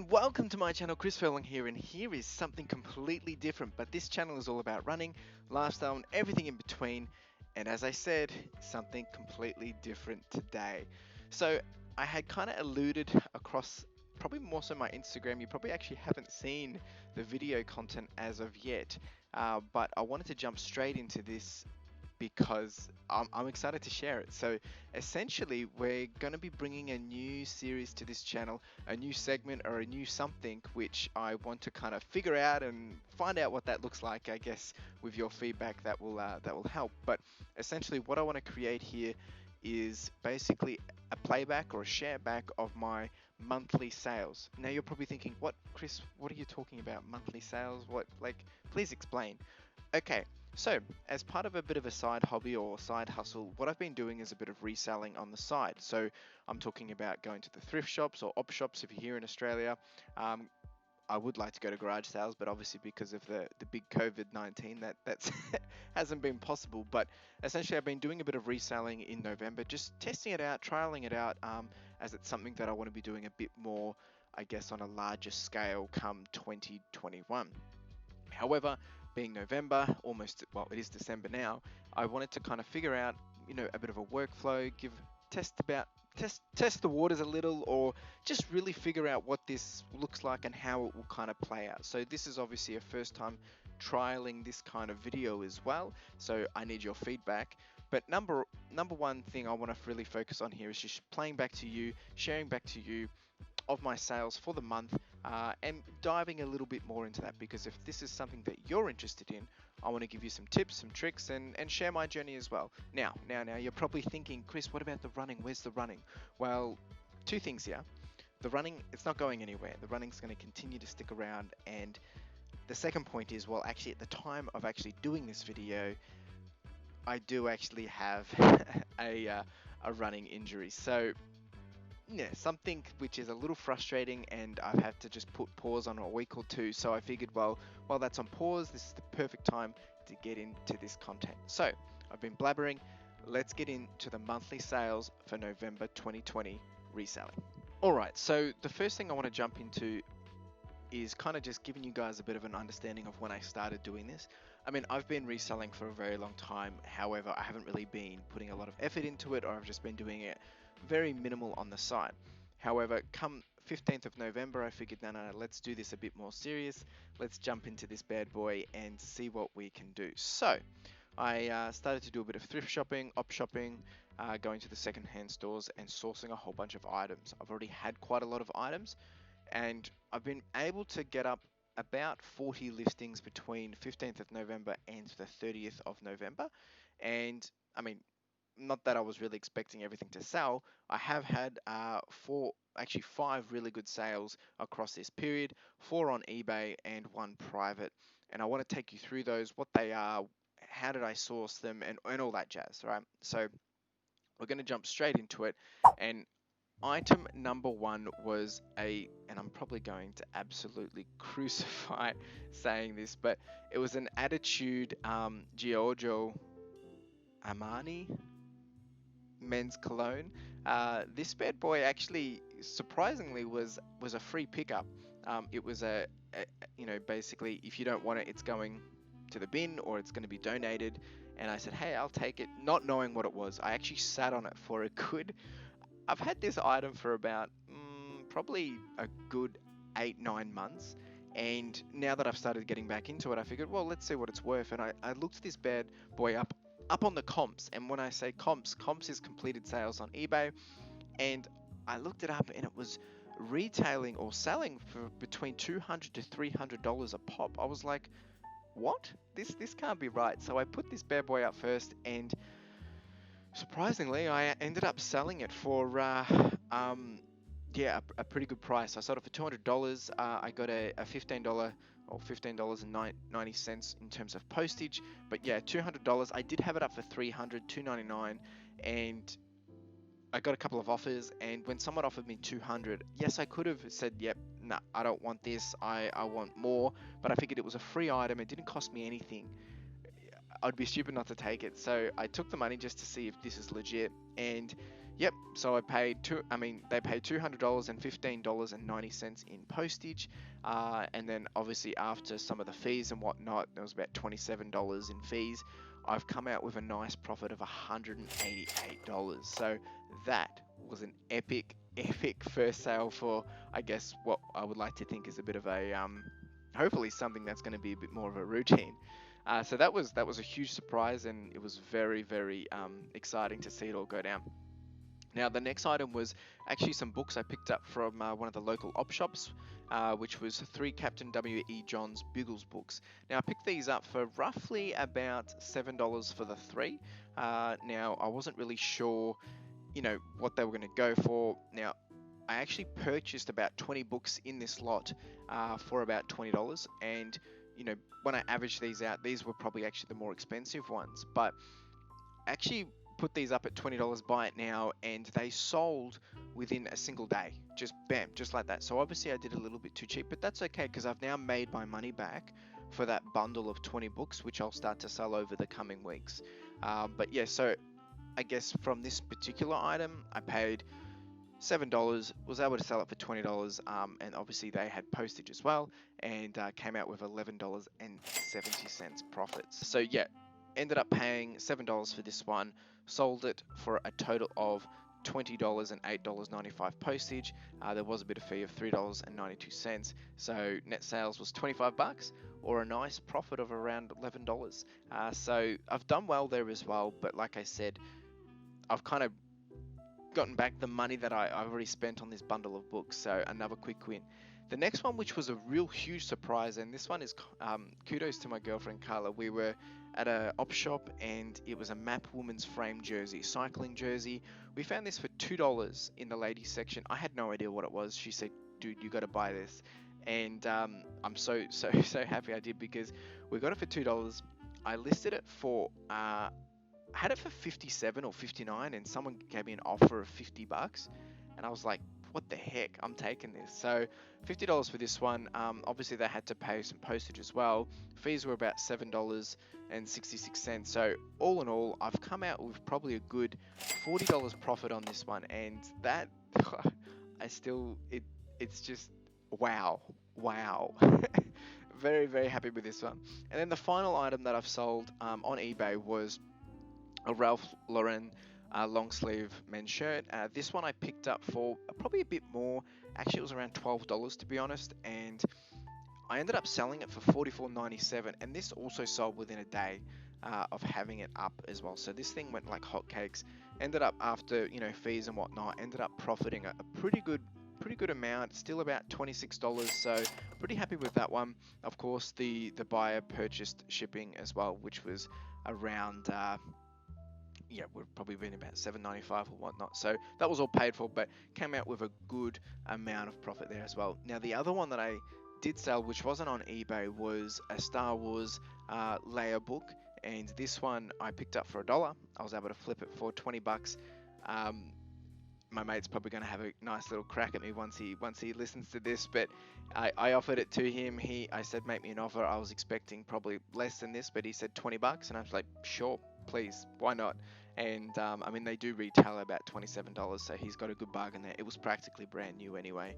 and welcome to my channel. CLFurlong here, and here is something completely different, but this channel is all about running, lifestyle, and everything in between. And as I said, something completely different today. So I had kind of alluded across probably more so my Instagram. You probably actually haven't seen the video content as of yet, but I wanted to jump straight into this because I'm excited to share it. So essentially, we're going to be bringing a new series to this channel, a new segment or a new something which I want to kind of figure out and find out what that looks like. I guess with your feedback that will help. But essentially, what I want to create here is basically a playback or a share back of my monthly sales. Now you're probably thinking, what, Chris, what are you talking about? Monthly sales? What, like, please explain. Okay, so as part of a bit of a side hobby or side hustle, what I've been doing is a bit of reselling on the side. So I'm talking about going to the thrift shops or op shops if you're here in Australia. I would like to go to garage sales, but obviously because of the big COVID-19, that's hasn't been possible. But essentially, I've been doing a bit of reselling in November, just testing it out, trialing it out, as it's something that I want to be doing a bit more, I guess, on a larger scale come 2021. However, being November, almost, well, it is December now, I wanted to kind of figure out, a bit of a workflow, test the waters a little, or just really figure out what this looks like and how it will kind of play out. So this is obviously a first time trialing this kind of video as well, so I need your feedback. But number one thing I want to really focus on here is just playing back to you, sharing back to you of my sales for the month, and diving a little bit more into that, because if this is something that you're interested in, I want to give you some tips, some tricks, and share my journey as well. Now you're probably thinking, Chris, what about the running? Where's the running? Well, two things here. The running, it's not going anywhere. The running's going to continue to stick around. And the second point is, well, actually at the time of actually doing this video, I do actually have a running injury. So yeah, something which is a little frustrating, and I've had to just put pause on a week or two. So I figured, well, while that's on pause, this is the perfect time to get into this content. So I've been blabbering. Let's get into the monthly sales for November 2020 reselling. All right, so the first thing I want to jump into is kind of just giving you guys a bit of an understanding of when I started doing this. I mean, I've been reselling for a very long time. However, I haven't really been putting a lot of effort into it, or I've just been doing it very minimal on the side. However, come 15th of November, I figured, no, let's do this a bit more serious. Let's jump into this bad boy and see what we can do. So I started to do a bit of thrift shopping, op shopping, going to the secondhand stores and sourcing a whole bunch of items. I've already had quite a lot of items, and I've been able to get up about 40 listings between 15th of November and the 30th of November. And I mean, not that I was really expecting everything to sell. I have had five really good sales across this period, 4 on eBay and 1 private. And I want to take you through those, what they are, how did I source them, and all that jazz, right? So we're going to jump straight into it. And item number 1 was and I'm probably going to absolutely crucify saying this, but it was an Attitude Giorgio Armani men's cologne. This bad boy actually surprisingly was a free pickup. It was basically, if you don't want it, it's going to the bin or it's going to be donated. And I said, hey, I'll take it, not knowing what it was. I actually sat on it for a good, I've had this item for about probably a good 8-9 months, and now that I've started getting back into it, I figured, well, let's see what it's worth. And I looked this bad boy up on the comps, and when I say comps is completed sales on eBay, and I looked it up, and it was retailing or selling for between $200 to $300 a pop. I was like, what? This can't be right. So I put this bad boy up first, and surprisingly, I ended up selling it for a pretty good price. I sold it for $200. I got a $15 or $15.90 in terms of postage. But yeah, $200. I did have it up for $300, $299, and I got a couple of offers. And when someone offered me $200, yes, I could have said, yep, nah, I don't want this. I want more. But I figured it was a free item. It didn't cost me anything. I'd be stupid not to take it. So I took the money just to see if this is legit. And Yep. So I paid they paid $200 and $15.90 in postage, and then obviously after some of the fees and whatnot, there was about $27 in fees. I've come out with a nice profit of $188. So that was an epic first sale for, I guess, what I would like to think is a bit of a hopefully something that's going to be a bit more of a routine. So that was a huge surprise, and it was very exciting to see it all go down. Now, the next item was actually some books I picked up from one of the local op shops, which was three Captain W.E. Johns Bugles books. Now, I picked these up for roughly about $7 for the three. Now, I wasn't really sure, what they were going to go for. Now, I actually purchased about 20 books in this lot for about $20, and when I averaged these out, these were probably actually the more expensive ones. But actually put these up at $20 buy it now, and they sold within a single day, just bam, just like that. So obviously I did a little bit too cheap, but that's okay because I've now made my money back for that bundle of 20 books, which I'll start to sell over the coming weeks. But yeah, so I guess from this particular item I paid $7, was able to sell it for $20, and obviously they had postage as well, and came out with $11.70 profits. So yeah, ended up paying $7 for this one, sold it for a total of $20 and $8.95 postage. There was a bit of fee of $3.92, so net sales was 25 bucks, or a nice profit of around $11. So I've done well there as well, but like I said, I've kind of gotten back the money that I've already spent on this bundle of books, so another quick win. The next one, which was a real huge surprise, and this one is kudos to my girlfriend Carla. We were at a op shop, and it was a Map Woman's Frame jersey, cycling jersey. We found this for $2 in the ladies section. I had no idea what it was. She said, "Dude, you got to buy this," and I'm so happy I did, because we got it for $2. I listed it for I had it for 57 or 59, and someone gave me an offer of 50 bucks, and I was like, what the heck, I'm taking this. So $50 for this one. Obviously they had to pay some postage as well. Fees were about $7.66. So all in all, I've come out with probably a good $40 profit on this one, and that it's just wow. Very happy with this one. And then the final item that I've sold on eBay was a Ralph Lauren long sleeve men's shirt. This one I picked up for probably a bit more. Actually, it was around $12 to be honest, and I ended up selling it for $44.97, and this also sold within a day of having it up as well. So this thing went like hotcakes. Ended up, after fees and whatnot, ended up profiting a pretty good amount, still about $26. So pretty happy with that one. Of course, the buyer purchased shipping as well, which was around we've probably been about $7.95 or whatnot. So that was all paid for, but came out with a good amount of profit there as well. Now, the other one that I did sell, which wasn't on eBay, was a Star Wars layer book, and this one I picked up for $1. I was able to flip it for 20 bucks. My mate's probably going to have a nice little crack at me once he listens to this, but I offered it to him. I said, make me an offer. I was expecting probably less than this, but he said 20 bucks, and I was like, sure, please, why not? And they do retail about $27, so he's got a good bargain there. It was practically brand new anyway.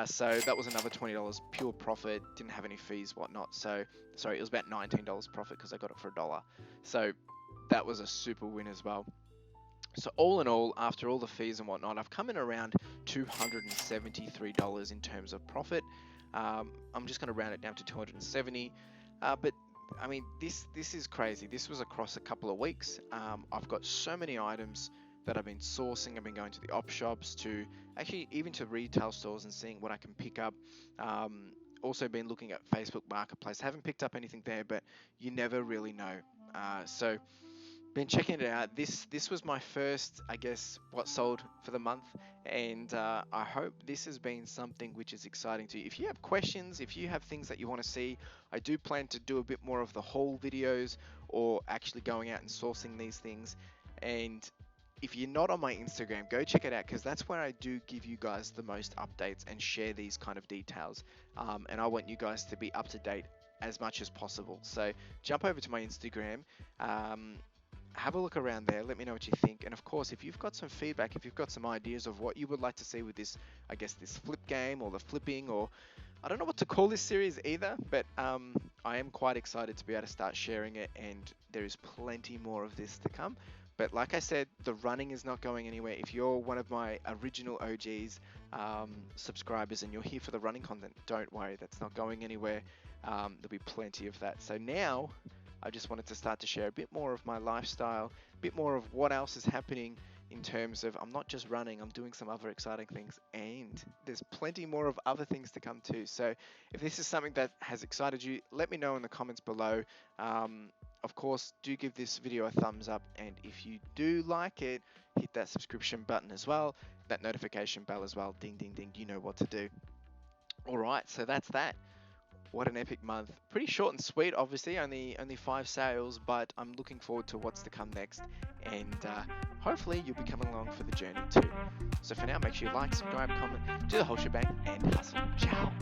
So that was another $20 pure profit. Didn't have any fees, whatnot. So sorry, it was about $19 profit because I got it for $1. So that was a super win as well. So all in all, after all the fees and whatnot, I've come in around $273 in terms of profit. I'm just going to round it down to 270. But this is crazy. This was across a couple of weeks. I've got so many items that I've been sourcing. I've been going to the op shops, to actually even to retail stores and seeing what I can pick up. Also been looking at Facebook Marketplace. Haven't picked up anything there, but you never really know. So been checking it out. This was my first, I guess, what sold for the month, and I hope this has been something which is exciting to you. If you have questions, if you have things that you want to see, I do plan to do a bit more of the haul videos, or actually going out and sourcing these things. And if you're not on my Instagram, go check it out, because that's where I do give you guys the most updates and share these kind of details. And I want you guys to be up to date as much as possible. So jump over to my Instagram. have a look around there. Let me know what you think. And of course, if you've got some feedback, if you've got some ideas of what you would like to see with this, I guess this flip game or the flipping, or I don't know what to call this series either, but I am quite excited to be able to start sharing it, and there is plenty more of this to come. But like I said, the running is not going anywhere. If you're one of my original OGs subscribers and you're here for the running content, don't worry, that's not going anywhere. There'll be plenty of that. So now I just wanted to start to share a bit more of my lifestyle, a bit more of what else is happening in terms of I'm not just running, I'm doing some other exciting things, and there's plenty more of other things to come too. So if this is something that has excited you, let me know in the comments below. Of course, do give this video a thumbs up, and if you do like it, hit that subscription button as well, that notification bell as well, ding ding ding, you know what to do. All right, so that's that. What an epic month. Pretty short and sweet, obviously, only 5 sales, but I'm looking forward to what's to come next, and hopefully you'll be coming along for the journey too. So for now, make sure you like, subscribe, comment, do the whole shebang, and hustle. Ciao.